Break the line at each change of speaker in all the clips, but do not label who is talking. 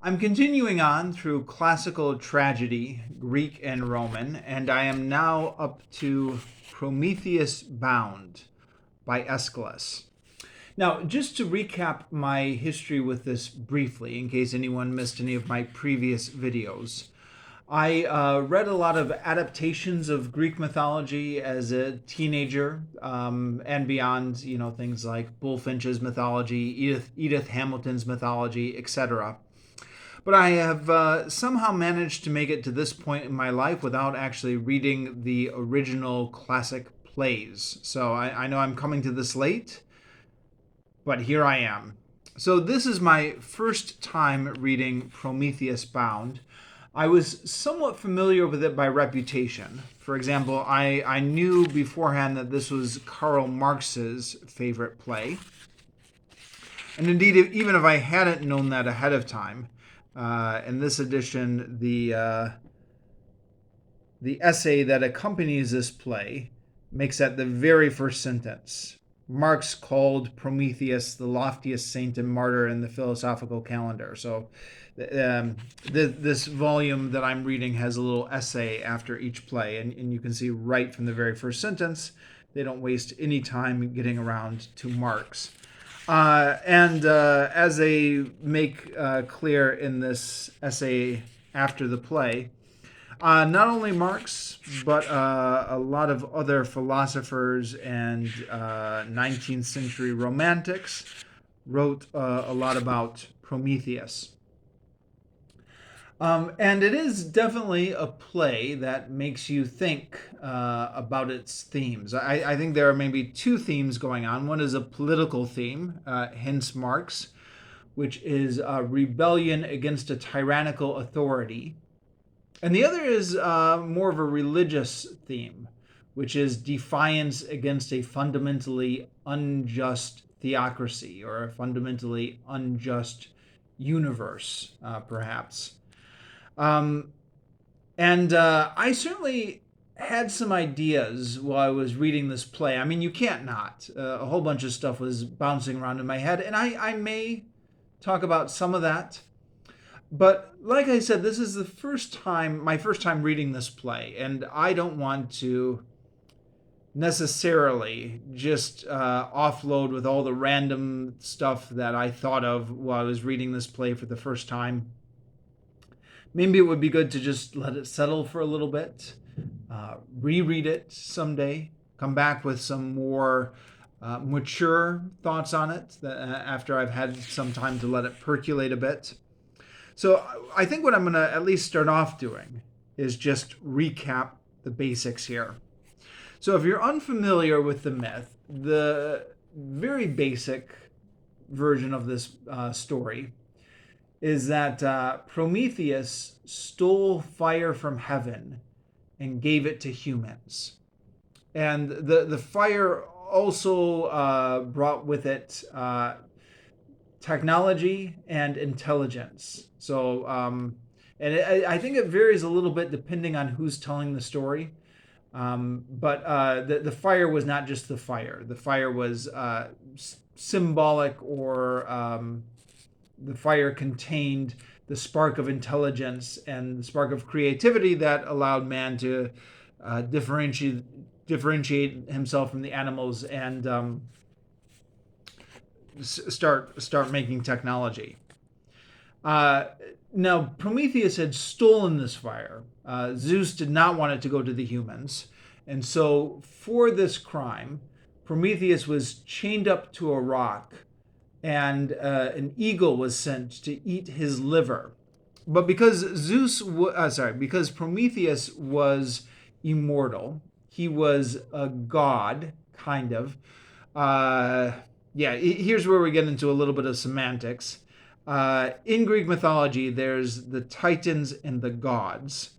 I'm continuing on through classical tragedy, Greek and Roman, and I am now up to Prometheus Bound by Aeschylus. Now, just to recap my history with this briefly, in case anyone missed any of my previous videos, I read a lot of adaptations of Greek mythology as a teenager, and beyond, things like Bullfinch's mythology, Edith Hamilton's mythology, etc. But I have somehow managed to make it to this point in my life without actually reading the original classic plays. So I know I'm coming to this late, but here I am. So this is my first time reading Prometheus Bound. I was somewhat familiar with it by reputation. For example, I knew beforehand that this was Karl Marx's favorite play. And indeed, even if I hadn't known that ahead of time, in this edition, the essay that accompanies this play makes that the very first sentence. Marx called Prometheus the loftiest saint and martyr in the philosophical calendar. So this volume that I'm reading has a little essay after each play, and you can see right from the very first sentence, they don't waste any time getting around to Marx. As they make clear in this essay after the play, not only Marx, but a lot of other philosophers and 19th century romantics wrote a lot about Prometheus. And it is definitely a play that makes you think about its themes. I think there are maybe two themes going on. One is a political theme, hence Marx, which is rebellion against a tyrannical authority. And the other is more of a religious theme, which is defiance against a fundamentally unjust theocracy or a fundamentally unjust universe, perhaps. I certainly had some ideas while I was reading this play. I mean, you can't not. A whole bunch of stuff was bouncing around in my head, and I may talk about some of that. But like I said, this is my first time reading this play, and I don't want to necessarily just offload with all the random stuff that I thought of while I was reading this play for the first time. Maybe it would be good to just let it settle for a little bit, reread it someday, come back with some more mature thoughts on it after I've had some time to let it percolate a bit. So I think what I'm going to at least start off doing is just recap the basics here. So if you're unfamiliar with the myth, the very basic version of this story is that Prometheus stole fire from heaven and gave it to humans. And the fire also brought with it technology and intelligence. So, I think it varies a little bit depending on who's telling the story. But the fire was not just the fire. The fire was symbolic, or the fire contained the spark of intelligence and the spark of creativity that allowed man to differentiate himself from the animals and start making technology. Now, Prometheus had stolen this fire. Zeus did not want it to go to the humans. And so for this crime, Prometheus was chained up to a rock, and an eagle was sent to eat his liver. But because because Prometheus was immortal, he was a god, kind of. Here's where we get into a little bit of semantics. In Greek mythology, there's the Titans and the gods.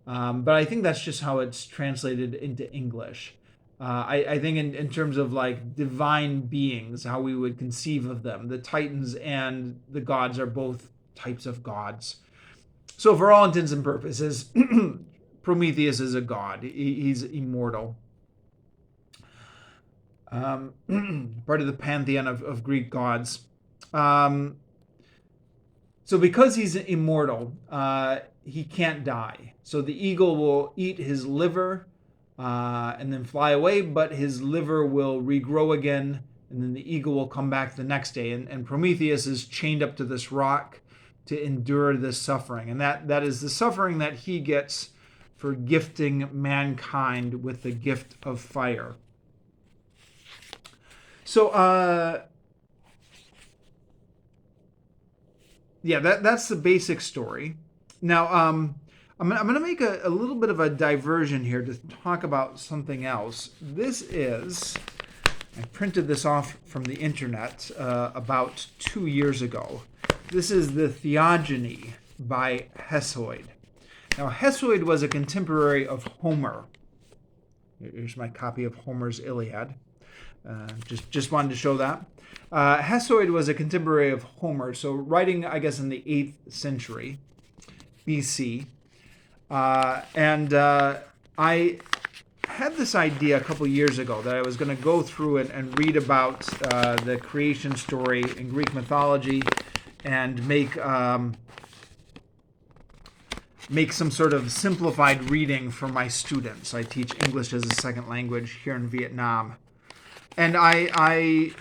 But I think that's just how it's translated into English. I think in terms of like divine beings, how we would conceive of them, the Titans and the gods are both types of gods. So for all intents and purposes, Prometheus is a god. He's immortal. Part of the pantheon of Greek gods. So So because he's immortal, he can't die. So the eagle will eat his liver and then fly away, but his liver will regrow again, and then the eagle will come back the next day. And Prometheus is chained up to this rock to endure this suffering. And that is the suffering that he gets for gifting mankind with the gift of fire. So, that's the basic story. Now, I'm going to make a little bit of a diversion here to talk about something else. I printed this off from the internet about 2 years ago. This is the Theogony by Hesiod. Now, Hesiod was a contemporary of Homer. Here's my copy of Homer's Iliad. Just wanted to show that. Hesiod was a contemporary of Homer, so writing, I guess, in the 8th century BC. And I had this idea a couple years ago that I was going to go through and read about the creation story in Greek mythology and make some sort of simplified reading for my students. I teach English as a second language here in Vietnam. And I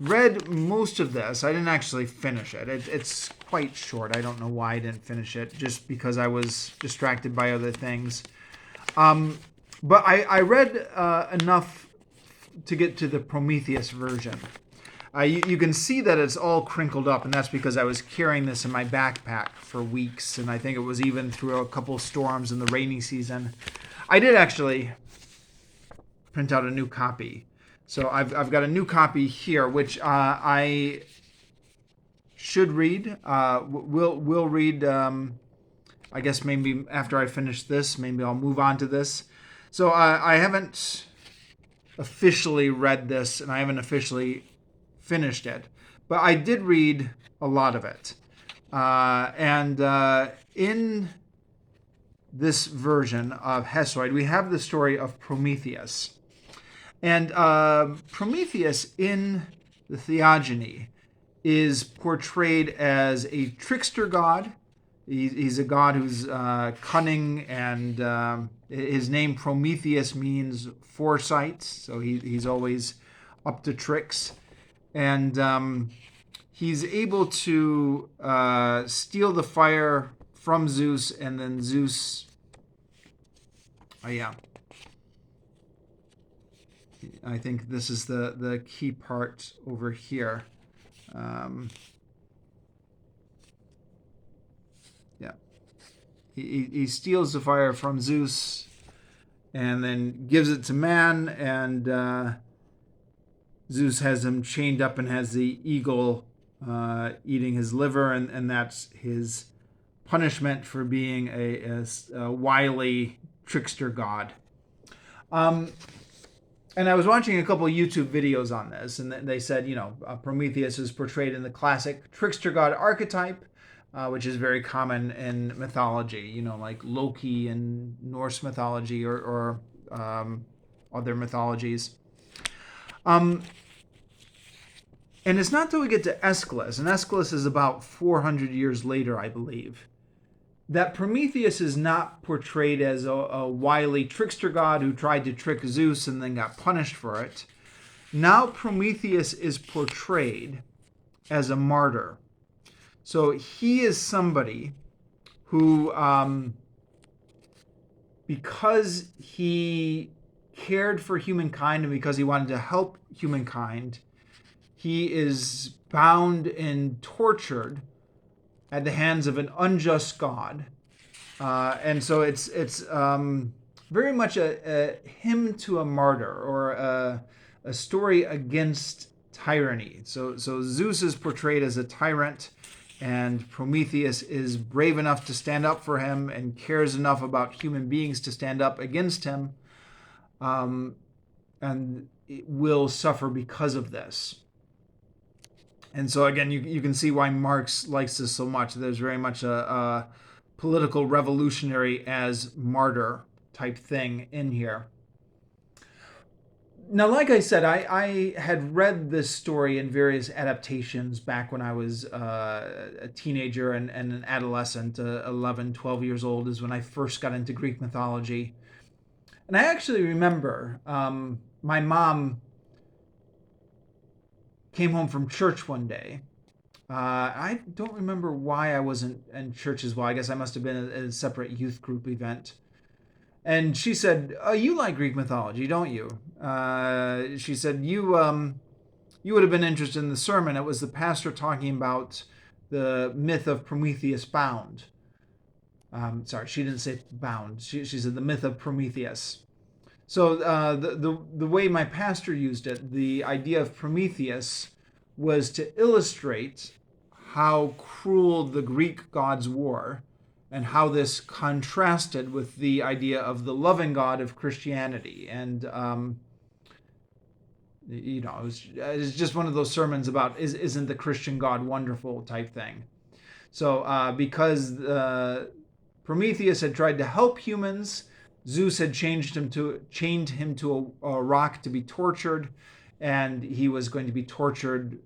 read most of this. I didn't actually finish it. It's quite short. I don't know why I didn't finish it, just because I was distracted by other things. But I read enough to get to the Prometheus version. You can see that it's all crinkled up, and that's because I was carrying this in my backpack for weeks, and I think it was even through a couple storms in the rainy season. I did actually print out a new copy. So I've got a new copy here, which I should read. We'll read, I guess maybe after I finish this, maybe I'll move on to this. So I haven't officially read this, and I haven't officially finished it, but I did read a lot of it. And in this version of Hesiod, we have the story of Prometheus. And Prometheus in the Theogony is portrayed as a trickster god. He's a god who's cunning, and his name Prometheus means foresight, so he's always up to tricks. And he's able to steal the fire from Zeus, and then Zeus... I think this is the key part over here. He steals the fire from Zeus and then gives it to man, and Zeus has him chained up and has the eagle eating his liver, and that's his punishment for being a wily trickster god. And I was watching a couple of YouTube videos on this, and they said, Prometheus is portrayed in the classic trickster god archetype, which is very common in mythology, like Loki in Norse mythology or other mythologies. And it's not until we get to Aeschylus, and Aeschylus is about 400 years later, I believe, that Prometheus is not portrayed as a wily trickster god who tried to trick Zeus and then got punished for it. Now Prometheus is portrayed as a martyr. So he is somebody who, because he cared for humankind and because he wanted to help humankind, he is bound and tortured at the hands of an unjust God. And so it's very much a hymn to a martyr, or a story against tyranny. So Zeus is portrayed as a tyrant, and Prometheus is brave enough to stand up for him and cares enough about human beings to stand up against him, and it will suffer because of this. And so again, you can see why Marx likes this so much. There's very much a political revolutionary as martyr type thing in here. Now, like I said, I had read this story in various adaptations back when I was a teenager and an adolescent. 11, 12 years old is when I first got into Greek mythology. And I actually remember my mom came home from church one day. I don't remember why I wasn't in church as well. I guess I must have been at a separate youth group event. And she said, "Oh, you like Greek mythology, don't you?" She said, "You would have been interested in the sermon. It was the pastor talking about the myth of Prometheus bound." Sorry, she didn't say bound. She said the myth of Prometheus. So the way my pastor used it, the idea of Prometheus was to illustrate how cruel the Greek gods were and how this contrasted with the idea of the loving God of Christianity. And it's just one of those sermons about isn't the Christian God wonderful type thing. So because Prometheus had tried to help humans, Zeus had chained him to a rock to be tortured, and he was going to be tortured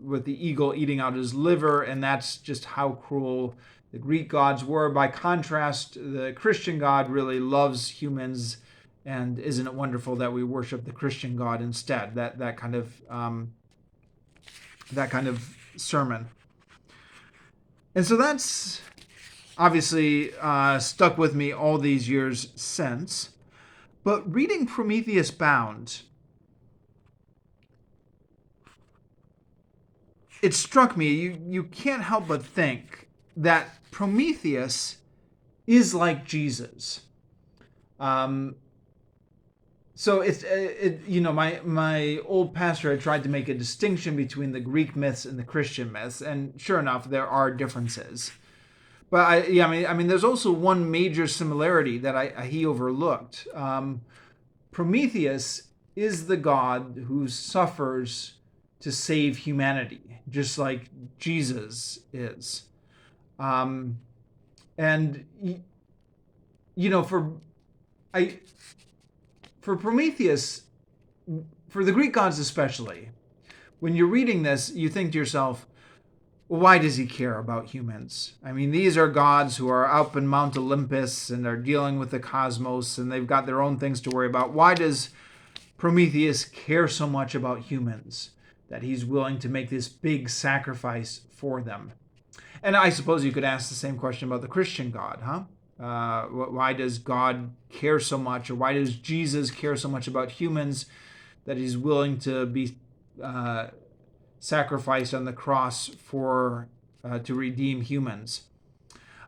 with the eagle eating out his liver, and that's just how cruel the Greek gods were. By contrast, the Christian God really loves humans, and isn't it wonderful that we worship the Christian God instead? That kind of sermon. And so that's obviously stuck with me all these years since. But reading Prometheus Bound, it struck me, you can't help but think that Prometheus is like Jesus. So my old pastor had tried to make a distinction between the Greek myths and the Christian myths, and sure enough, there are differences. But I mean, there's also one major similarity that he overlooked. Prometheus is the god who suffers to save humanity, just like Jesus is. And for Prometheus, for the Greek gods especially, when you're reading this, you think to yourself, well, why does he care about humans? I mean, these are gods who are up in Mount Olympus and they're dealing with the cosmos and they've got their own things to worry about. Why does Prometheus care so much about humans that he's willing to make this big sacrifice for them? And I suppose you could ask the same question about the Christian God, huh? Why does God care so much, or why does Jesus care so much about humans that he's willing to be sacrificed on the cross for to redeem humans?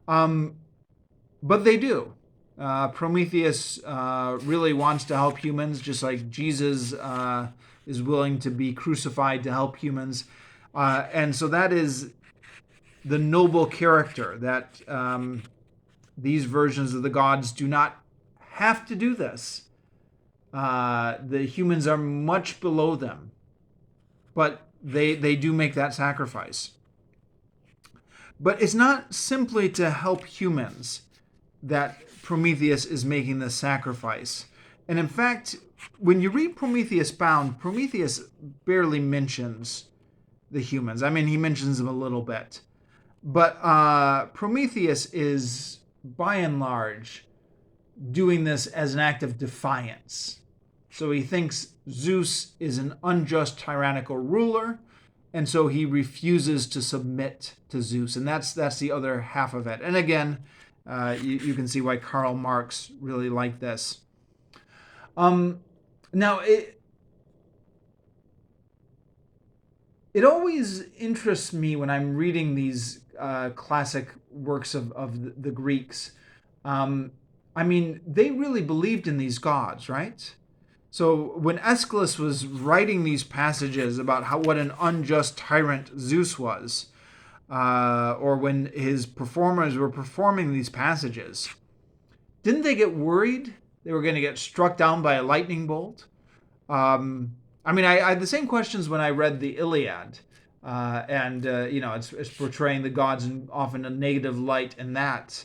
But they do. Prometheus really wants to help humans, just like Jesus is willing to be crucified to help humans. And so that is the noble character that these versions of the gods do not have to do this. The humans are much below them, but they do make that sacrifice. But it's not simply to help humans that Prometheus is making this sacrifice. And in fact, when you read Prometheus Bound, Prometheus barely mentions the humans. I mean, he mentions them a little bit. But Prometheus is, by and large, doing this as an act of defiance. So he thinks Zeus is an unjust, tyrannical ruler, and so he refuses to submit to Zeus. And that's the other half of it. And again, you can see why Karl Marx really liked this. Now, it always interests me when I'm reading these classic works of the Greeks. I mean, they really believed in these gods, right? So when Aeschylus was writing these passages about what an unjust tyrant Zeus was, or when his performers were performing these passages, didn't they get worried they were going to get struck down by a lightning bolt? I mean, I had the same questions when I read the Iliad, and it's portraying the gods in often a negative light in that.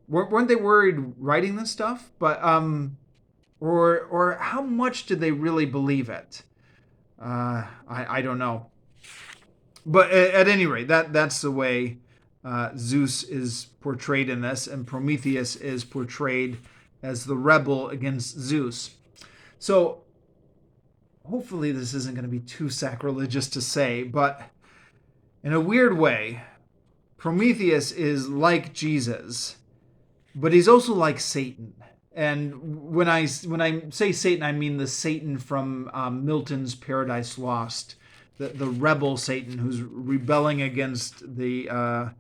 Weren't they worried writing this stuff? But or how much did they really believe it? I don't know. But at any rate, that's the way Zeus is portrayed in this, and Prometheus is portrayed as the rebel against Zeus. So hopefully this isn't going to be too sacrilegious to say, but in a weird way, Prometheus is like Jesus, but he's also like Satan. And when I say Satan, I mean the Satan from Milton's Paradise Lost, the rebel Satan who's rebelling against the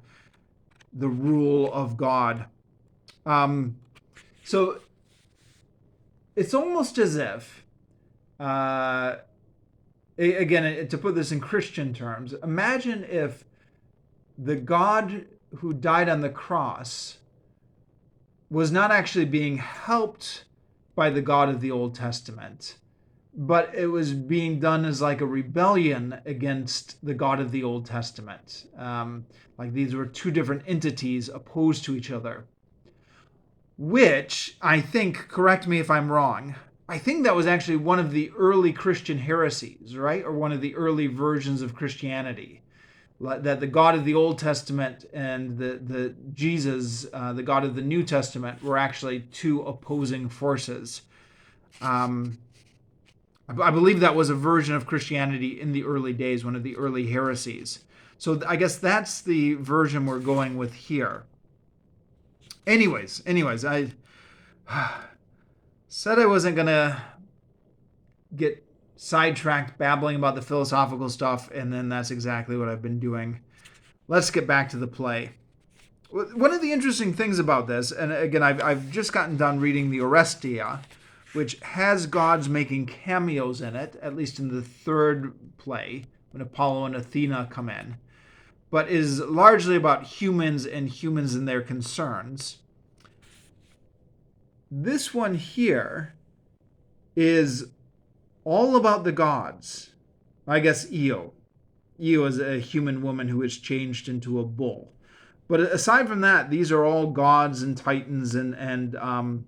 rule of God. So it's almost as if, again, to put this in Christian terms, imagine if the God who died on the cross was not actually being helped by the God of the Old Testament, but it was being done as like a rebellion against the God of the Old Testament. Like these were two different entities opposed to each other, which I think, correct me if I'm wrong, I think that was actually one of the early Christian heresies, right? Or one of the early versions of Christianity. That the God of the Old Testament and the Jesus, the God of the New Testament, were actually two opposing forces. I believe that was a version of Christianity in the early days, one of the early heresies. So I guess that's the version we're going with here. Anyways, I said I wasn't going to get sidetracked babbling about the philosophical stuff, and then that's exactly what I've been doing. Let's get back to the play. One of the interesting things about this, and again, I've just gotten done reading the Orestia, which has gods making cameos in it, at least in the third play, when Apollo and Athena come in, but is largely about humans and their concerns. This one here is all about the gods. I guess Io. Io is a human woman who is changed into a bull. But aside from that, these are all gods and titans and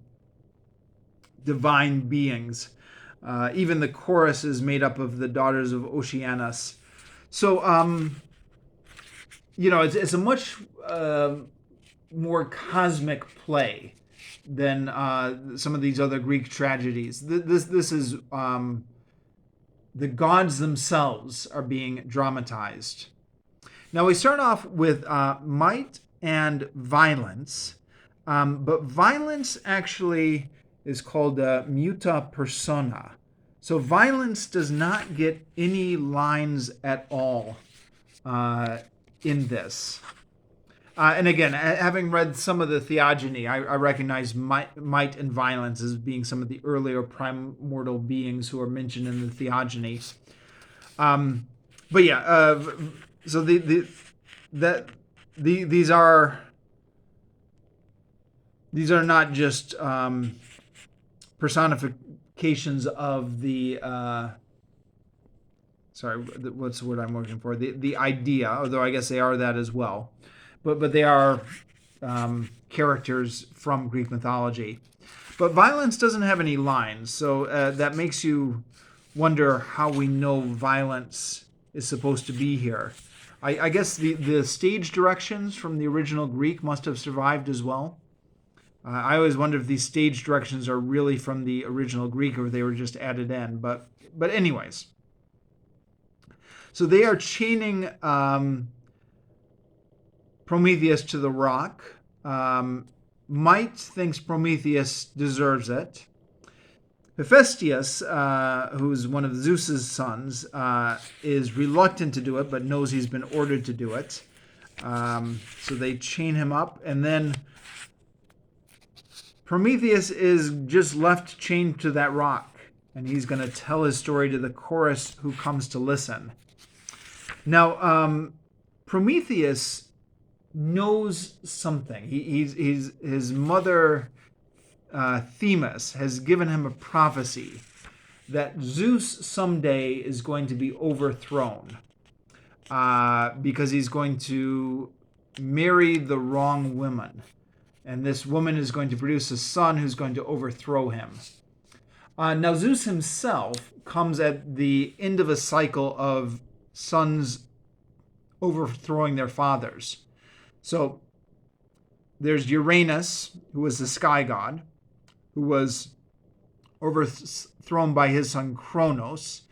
divine beings. Even the chorus is made up of the daughters of Oceanus. So, it's a much more cosmic play than some of these other Greek tragedies. This is the gods themselves are being dramatized. Now we start off with might and violence, but violence actually is called muta persona. So violence does not get any lines at all in this. And again, having read some of the theogony, I recognize might and violence as being some of the earlier primordial beings who are mentioned in the theogony. But yeah, so these are not just personifications of the what's the word I'm looking for? The idea, although I guess they are that as well. But they are characters from Greek mythology. But violence doesn't have any lines, so that makes you wonder how we know violence is supposed to be here. I guess the stage directions from the original Greek must have survived as well. I always wonder if these stage directions are really from the original Greek or they were just added in. But anyways, so they are chaining Prometheus to the rock. Might thinks Prometheus deserves it. Hephaestus, who's one of Zeus's sons, is reluctant to do it, but knows he's been ordered to do it. So they chain him up, and then Prometheus is just left chained to that rock, and he's going to tell his story to the chorus who comes to listen. Now, Prometheus knows something. His mother, Themis, has given him a prophecy that Zeus someday is going to be overthrown because he's going to marry the wrong woman. And this woman is going to produce a son who's going to overthrow him. Now, Zeus himself comes at the end of a cycle of sons overthrowing their fathers. So there's Uranus, who was the sky god, who was overthrown by his son Kronos,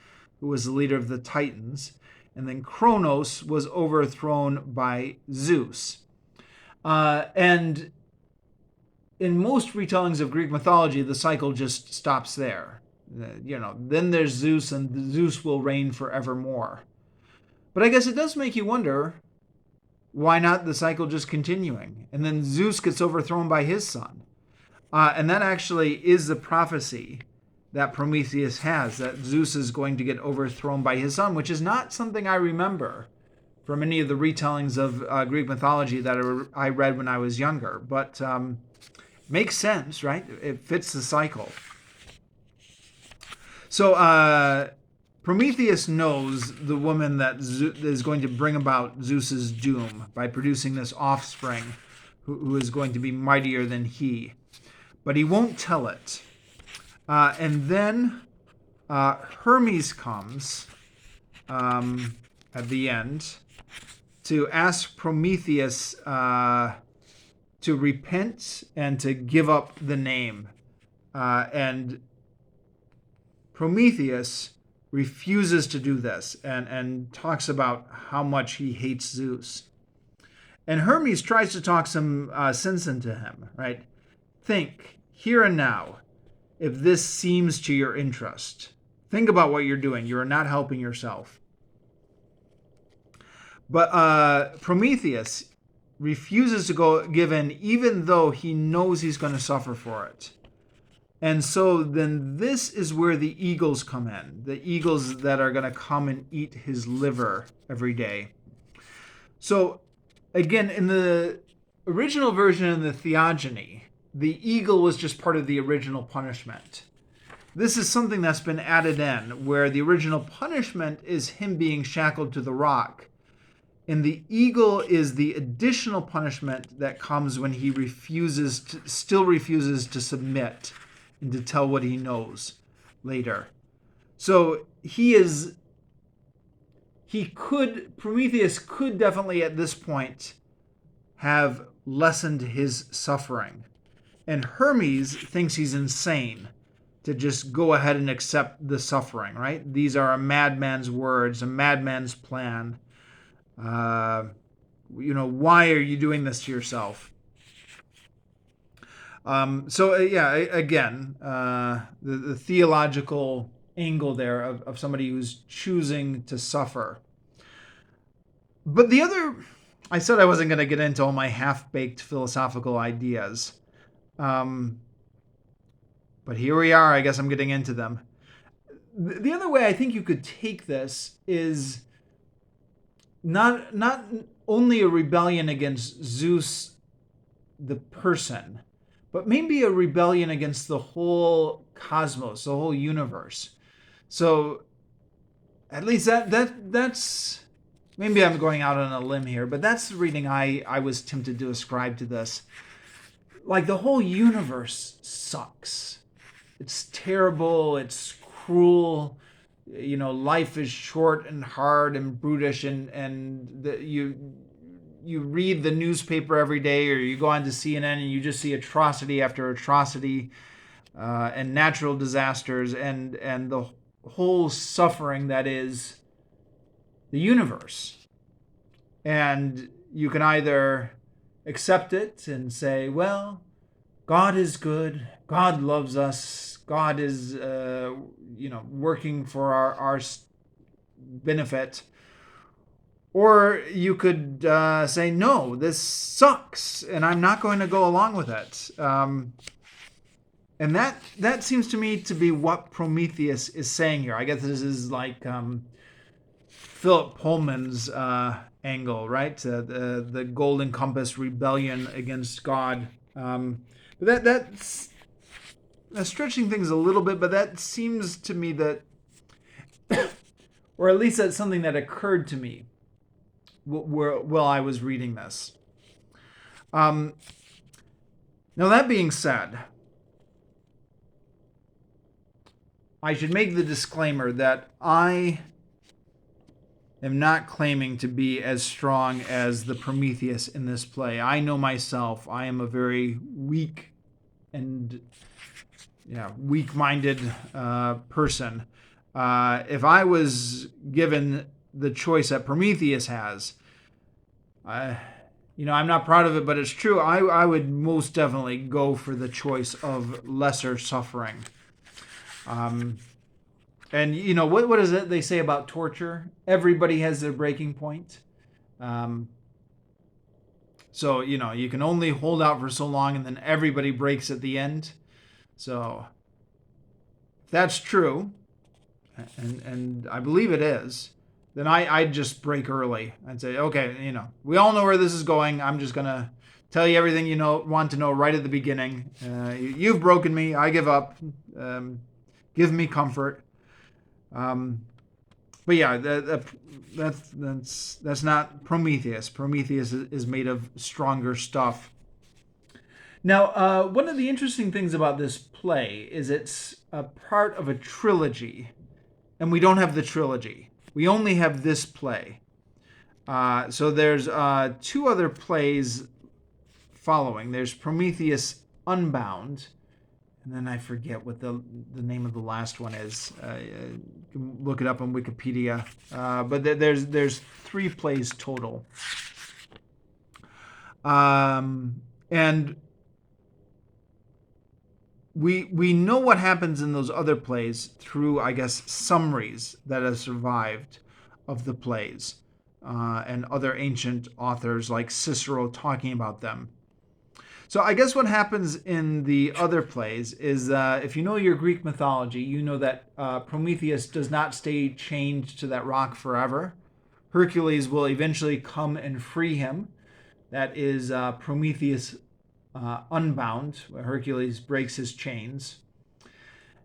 who was the leader of the Titans. And then Kronos was overthrown by Zeus. And in most retellings of Greek mythology, the cycle just stops there. Then there's Zeus, and Zeus will reign forevermore. But I guess it does make you wonder, why not the cycle just continuing? And then Zeus gets overthrown by his son. And that actually is the prophecy that Prometheus has, that Zeus is going to get overthrown by his son, which is not something I remember from any of the retellings of Greek mythology that I read when I was younger. But makes sense, right? It fits the cycle. So Prometheus knows the woman that is going to bring about Zeus's doom by producing this offspring who is going to be mightier than he. But he won't tell it. And then Hermes comes at the end to ask Prometheus to repent and to give up the name. And Prometheus refuses to do this and talks about how much he hates Zeus. And Hermes tries to talk some sense into him, right? Think, here and now, if this seems to your interest. Think about what you're doing. You are not helping yourself. But Prometheus refuses to give in, even though he knows he's going to suffer for it. And so then this is where the eagles come in. The eagles that are going to come and eat his liver every day. So again, in the original version of the Theogony, the eagle was just part of the original punishment. This is something that's been added in, where the original punishment is him being shackled to the rock. And the eagle is the additional punishment that comes when he still refuses to submit and to tell what he knows later. So Prometheus could definitely at this point have lessened his suffering. And Hermes thinks he's insane to just go ahead and accept the suffering, right? These are a madman's words, a madman's plan. Why are you doing this to yourself? Again, the theological angle there of somebody who's choosing to suffer. But I said I wasn't going to get into all my half-baked philosophical ideas. But here we are. I guess I'm getting into them. The other way I think you could take this is not only a rebellion against Zeus, the person, but maybe a rebellion against the whole cosmos, the whole universe. So at least that's, maybe I'm going out on a limb here, but that's the reading I was tempted to ascribe to this. Like, the whole universe sucks. It's terrible. It's cruel. Life is short and hard and brutish, and you read the newspaper every day, or you go on to CNN and you just see atrocity after atrocity, and natural disasters, and the whole suffering that is the universe. And you can either accept it and say, well, God is good, God loves us, God is working for our benefit. Or you could say, no, this sucks, and I'm not going to go along with it. And that seems to me to be what Prometheus is saying here. I guess this is like Philip Pullman's angle, right? The Golden Compass rebellion against God. But that's stretching things a little bit, but that seems to me that, or at least that's something that occurred to me while I was reading this. Now, that being said, I should make the disclaimer that I am not claiming to be as strong as the Prometheus in this play. I know myself. I am a very weak and weak-minded person. If I was given the choice that Prometheus has, I'm not proud of it, but it's true. I would most definitely go for the choice of lesser suffering. And what is it they say about torture? Everybody has their breaking point. So you can only hold out for so long, and then everybody breaks at the end. So if that's true, and I believe it is, then I'd just break early. I'd say, okay, we all know where this is going. I'm just gonna tell you everything you want to know right at the beginning. You've broken me. I give up. Give me comfort. But yeah, that's not Prometheus. Prometheus is made of stronger stuff. Now, one of the interesting things about this play is it's a part of a trilogy, and we don't have the trilogy. We only have this play. So there's two other plays following. There's Prometheus Unbound, and then I forget what the name of the last one is. You can look it up on Wikipedia. But there's 3 plays total. And we know what happens in those other plays through, I guess, summaries that have survived of the plays and other ancient authors like Cicero talking about them. So I guess what happens in the other plays is if you know your Greek mythology, you know that Prometheus does not stay chained to that rock forever. Hercules will eventually come and free him. That is Prometheus Unbound, where Hercules breaks his chains.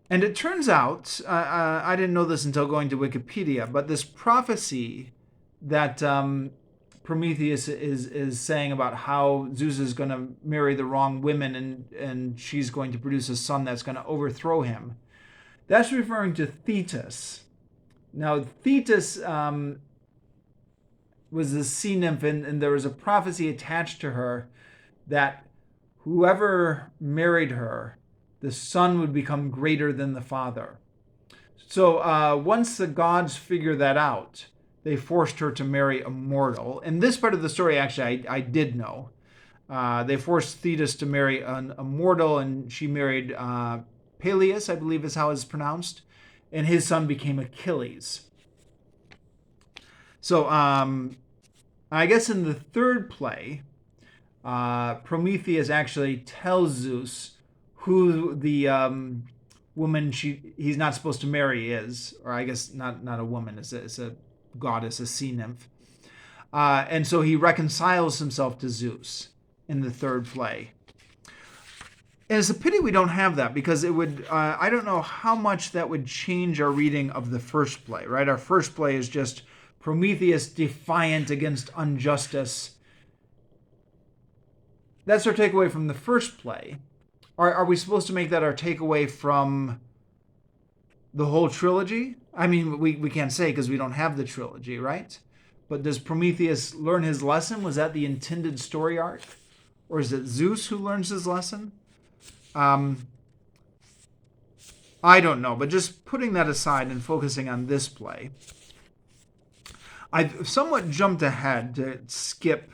And it turns out, I didn't know this until going to Wikipedia, but this prophecy that Prometheus is saying about how Zeus is going to marry the wrong women and she's going to produce a son that's going to overthrow him. That's referring to Thetis. Now, Thetis was a sea nymph, and there was a prophecy attached to her that whoever married her, the son would become greater than the father. So once the gods figure that out, they forced her to marry a mortal. And this part of the story, actually, I did know. They forced Thetis to marry a mortal, and she married Peleus, I believe is how it's pronounced, and his son became Achilles. So I guess in the third play, Prometheus actually tells Zeus who the woman he's not supposed to marry is, or I guess not a woman, it's a goddess, a sea nymph. And so he reconciles himself to Zeus in the third play. And it's a pity we don't have that, because it would, I don't know how much that would change our reading of the first play, right? Our first play is just Prometheus defiant against injustice. That's our takeaway from the first play. Are we supposed to make that our takeaway from the whole trilogy? I mean, we can't say because we don't have the trilogy, right? But does Prometheus learn his lesson? Was that the intended story arc? Or is it Zeus who learns his lesson? I don't know, but just putting that aside and focusing on this play, I've somewhat jumped ahead to skip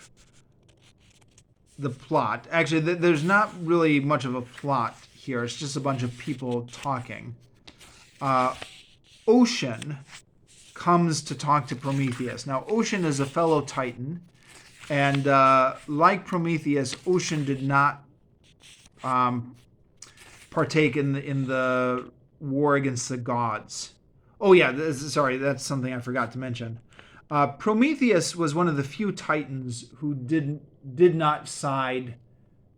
the plot. Actually, there's not really much of a plot here. It's just a bunch of people talking. Ocean comes to talk to Prometheus. Now, Ocean is a fellow Titan, and like Prometheus, Ocean did not partake in the war against the gods. Oh yeah, sorry, that's something I forgot to mention. Prometheus was one of the few Titans who did not side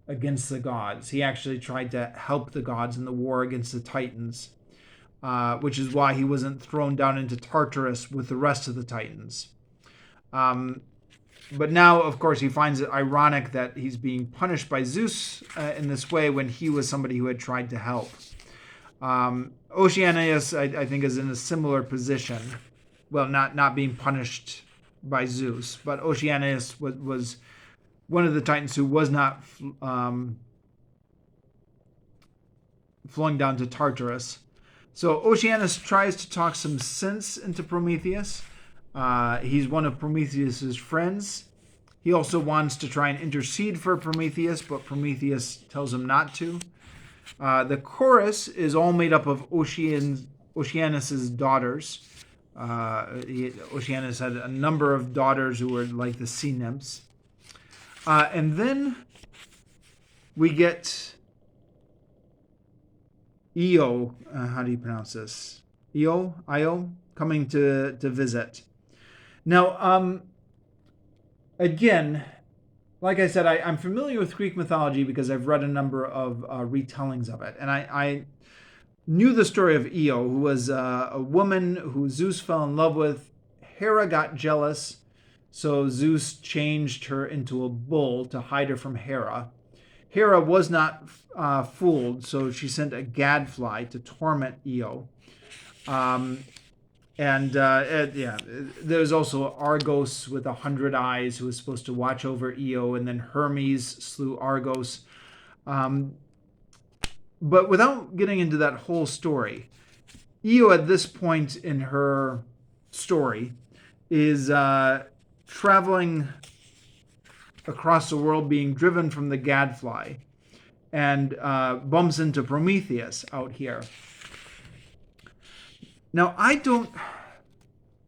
against the gods. He actually tried to help the gods in the war against the Titans, which is why he wasn't thrown down into Tartarus with the rest of the Titans. But now, of course, he finds it ironic that he's being punished by Zeus in this way when he was somebody who had tried to help. Oceanus, I think, is in a similar position. Well, not being punished by Zeus, but Oceanus was one of the Titans who was not flowing down to Tartarus. So Oceanus tries to talk some sense into Prometheus. He's one of Prometheus's friends. He also wants to try and intercede for Prometheus, but Prometheus tells him not to. The chorus is all made up of Oceanus's daughters. Oceanus had a number of daughters who were like the sea nymphs. And then we get Io, how do you pronounce this? Io, coming to visit. Now, again, like I said, I'm familiar with Greek mythology because I've read a number of retellings of it. And I knew the story of Io, who was a woman who Zeus fell in love with. Hera got jealous, so Zeus changed her into a bull to hide her from Hera. Hera was not fooled, so she sent a gadfly to torment Io. There's also Argos with 100 eyes who was supposed to watch over Io, and then Hermes slew Argos. But without getting into that whole story, Io at this point in her story is traveling across the world, being driven from the gadfly, and bumps into Prometheus out here. Now, I don't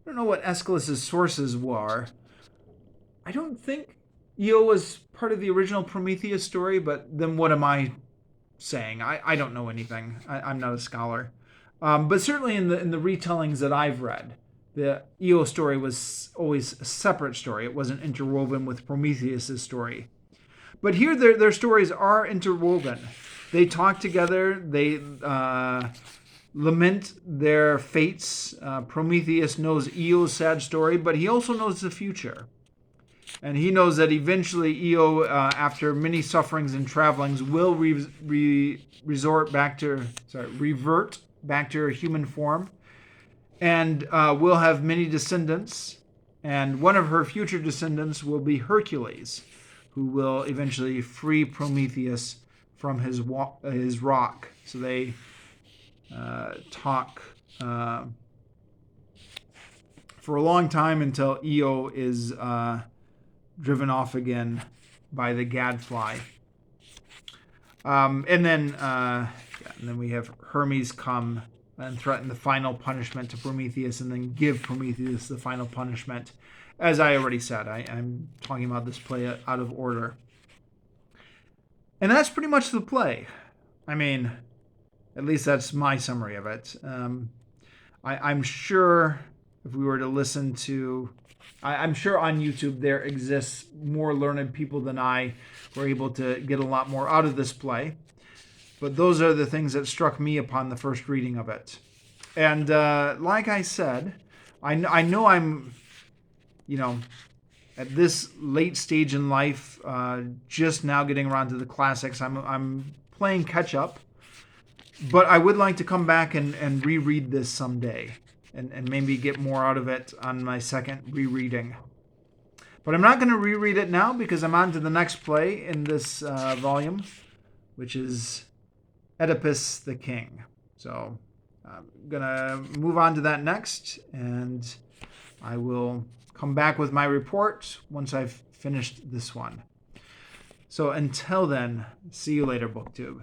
know what Aeschylus' sources were. I don't think Io was part of the original Prometheus story, but then what am I saying? I don't know anything. I'm not a scholar. But certainly in the retellings that I've read, the Io story was always a separate story. It wasn't interwoven with Prometheus' story. But here their stories are interwoven. They talk together. They lament their fates. Prometheus knows Io's sad story, but he also knows the future. And he knows that eventually Io, after many sufferings and travelings, will revert back to her human form, and will have many descendants. And one of her future descendants will be Hercules, who will eventually free Prometheus from his rock. So they talk for a long time until Io is driven off again by the gadfly. And then we have Hermes come and threaten the final punishment to Prometheus, and then give Prometheus the final punishment. As I already said, I'm talking about this play out of order. And that's pretty much the play. I mean, at least that's my summary of it. I'm sure if we were to listen to... I'm sure on YouTube there exists more learned people than I who are able to get a lot more out of this play. But those are the things that struck me upon the first reading of it. And like I said, I know I'm, at this late stage in life, just now getting around to the classics. I'm playing catch up. But I would like to come back and reread this someday. And maybe get more out of it on my second rereading. But I'm not going to reread it now because I'm on to the next play in this volume, which is Oedipus the King. So I'm going to move on to that next, and I will come back with my report once I've finished this one. So until then, see you later, BookTube.